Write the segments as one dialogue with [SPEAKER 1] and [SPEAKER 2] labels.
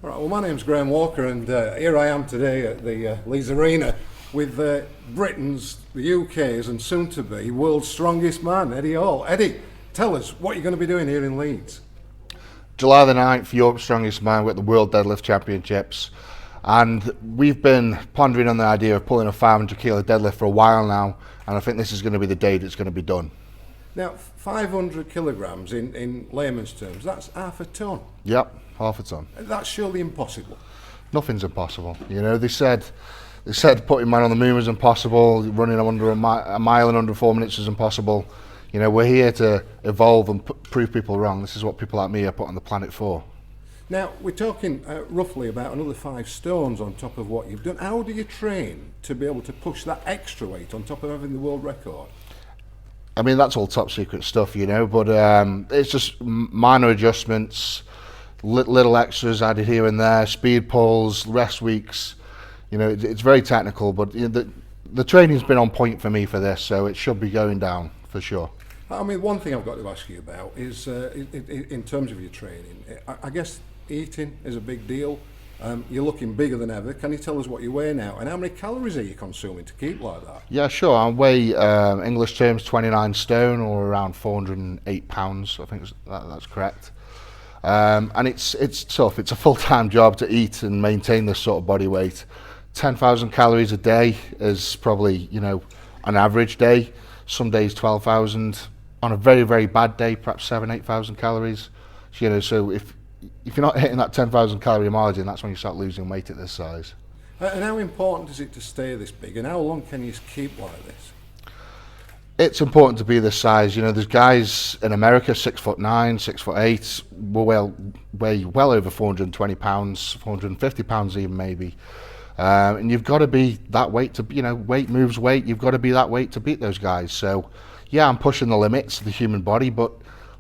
[SPEAKER 1] Right, well, my name's Graham Walker, and here I am today at the Leeds Arena with Britain's, the UK's, and soon to be world's strongest man, Eddie Hall. Eddie, tell us what you're going to be doing here in Leeds.
[SPEAKER 2] July the 9th, Europe's strongest man. We're at the World Deadlift Championships, and we've been pondering on the idea of pulling a 500 kilo deadlift for a while now, and I think this is going to be the day that's going to be done.
[SPEAKER 1] Now, 500 kilograms in layman's terms, that's half a ton.
[SPEAKER 2] Yep, half a ton.
[SPEAKER 1] That's surely impossible.
[SPEAKER 2] Nothing's impossible. You know, they said putting man on the moon was impossible, running under a mile in under 4 minutes was impossible. You know, we're here to evolve and prove people wrong. This is what people like me are put on the planet for.
[SPEAKER 1] Now, we're talking roughly about another 5 stones on top of what you've done. How do you train to be able to push that extra weight on top of having the world record?
[SPEAKER 2] I mean, that's all top secret stuff, you know, but it's just minor adjustments, little extras added here and there, speed pulls, rest weeks. You know, it's very technical, but you know, the training's been on point for me for this, so it should be going down for sure.
[SPEAKER 1] I mean, one thing I've got to ask you about is, in terms of your training, I guess eating is a big deal. You're looking bigger than ever. Can you tell us what you weigh now, and how many calories are you consuming to keep like that?
[SPEAKER 2] Yeah, sure. I weigh, English terms, 29 stone, or around 408 pounds. I think that's correct. And it's tough. It's a full-time job to eat and maintain this sort of body weight. 10,000 calories a day is probably, you know, an average day. Some days 12,000. On a very, very bad day, perhaps 8,000 calories. So, you know, so if you're not hitting that 10,000 calorie margin, that's when you start losing weight at this size.
[SPEAKER 1] And how important is it to stay this big, and how long can you keep like this?
[SPEAKER 2] It's important to be this size. You know, there's guys in America, 6'9", 6'8", weigh well over 420 pounds, 450 pounds even maybe. And you've got to be that weight to, you know, weight moves weight. You've got to be that weight to beat those guys. So, yeah, I'm pushing the limits of the human body, but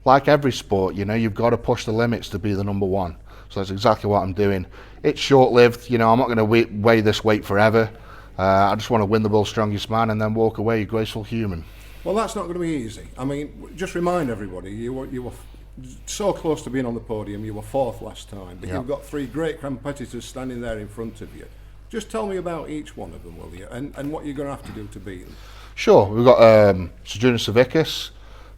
[SPEAKER 2] like every sport, you know, you've got to push the limits to be the number one. So that's exactly what I'm doing. It's short-lived. You know, I'm not going to weigh this weight forever. I just want to win the world's strongest man and then walk away a graceful human.
[SPEAKER 1] Well, that's not going to be easy. I mean, just remind everybody, you were so close to being on the podium. You were 4th last time, but You've got 3 great competitors standing there in front of you. Just tell me about each one of them, will you, and what you're going to have to do to beat them.
[SPEAKER 2] Sure. We've got Srdjunas,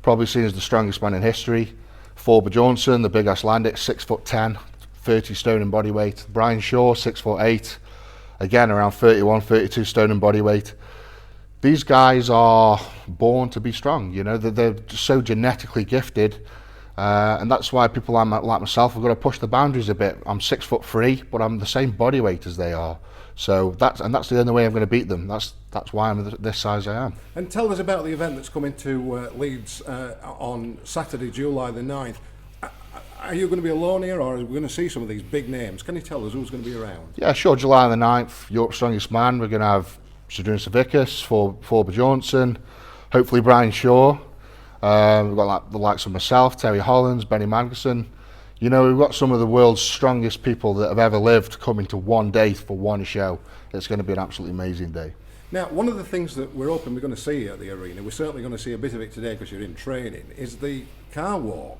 [SPEAKER 2] probably seen as the strongest man in history. Thorbe Johnson, the big Icelandic, 6'10", 30 stone in body weight. Brian Shaw, 6'8", again around 31, 32 stone in body weight. These guys are born to be strong. You know, they're just so genetically gifted, and that's why people like myself have got to push the boundaries a bit. I'm 6'3", but I'm the same body weight as they are. So that's the only way I'm going to beat them. That's why I'm this size I am. And
[SPEAKER 1] tell us about the event that's coming to Leeds on Saturday, July the 9th. Are you going to be alone here, or are we going to see some of these big names? Can you tell us who's going to be around?
[SPEAKER 2] Yeah, sure. July the 9th, Europe's strongest man. We're going to have Srdjunas, Thorbe Johnson, hopefully Brian Shaw. We've got the likes of myself, Terry Hollands, Benny Magnuson. You know, we've got some of the world's strongest people that have ever lived coming to one day for one show. It's going to be an absolutely amazing day.
[SPEAKER 1] Now, one of the things that we're hoping we're going to see at the arena, we're certainly going to see a bit of it today because you're in training, is the car walk.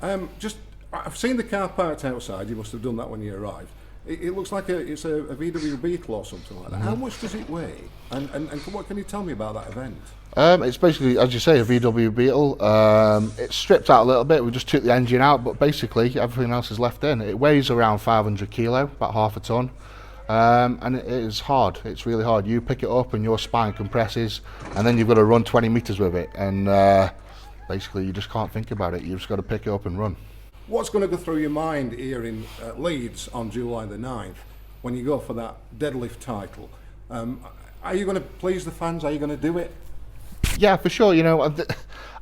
[SPEAKER 1] I've seen the car parked outside. You must have done that when you arrived. It looks like it's a VW Beetle or something like that. Mm-hmm. How much does it weigh? And what can you tell me about that event?
[SPEAKER 2] It's basically, as you say, a VW Beetle. It's stripped out a little bit. We just took the engine out, but basically everything else is left in. It weighs around 500 kilo, about half a ton. And it is hard. It's really hard. You pick it up and your spine compresses, and then you've got to run 20 meters with it. And basically you just can't think about it. You've just got to pick it up and run.
[SPEAKER 1] What's going to go through your mind here in Leeds on July the 9th when you go for that deadlift title? Are you going to please the fans? Are you going to do it?
[SPEAKER 2] Yeah, for sure. You know,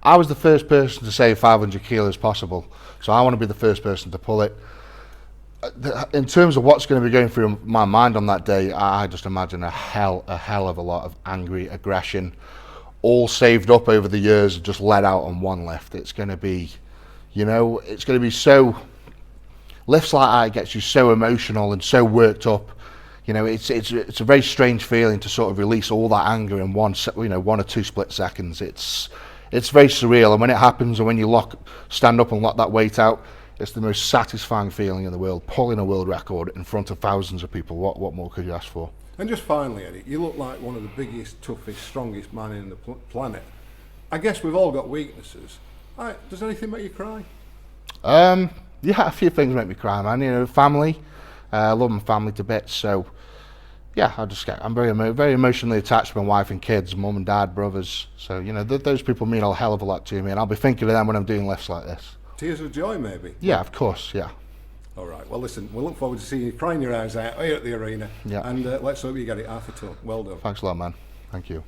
[SPEAKER 2] I was the first person to say 500 kilos possible, so I want to be the first person to pull it. In terms of what's going to be going through my mind on that day, I just imagine a hell of a lot of angry aggression, all saved up over the years and just let out on one lift. It's going to be, you know, it's going to be so, lifts like that gets you so emotional and so worked up. You know, it's a very strange feeling to sort of release all that anger in 1 or 2 split seconds. It's very surreal, and when it happens, and when you stand up and lock that weight out, It's the most satisfying feeling in the world, pulling a world record in front of thousands of people. What more could you ask for?
[SPEAKER 1] And just finally, Eddie, you look like one of the biggest, toughest, strongest man in the planet. I guess we've all got weaknesses. Does anything make you cry?
[SPEAKER 2] Yeah, a few things make me cry, man. You know, family. I love my family to bits, so yeah, I'm very emotionally attached to my wife and kids, mum and dad, brothers. So, you know, those people mean a hell of a lot to me, and I'll be thinking of them when I'm doing lifts like this.
[SPEAKER 1] Tears of joy, maybe?
[SPEAKER 2] Yeah, of course, yeah.
[SPEAKER 1] All right, well, listen, we'll look forward to seeing you crying your eyes out here at the arena.
[SPEAKER 2] Yeah.
[SPEAKER 1] And let's hope you get it half a ton. Well done.
[SPEAKER 2] Thanks a lot, man. Thank you.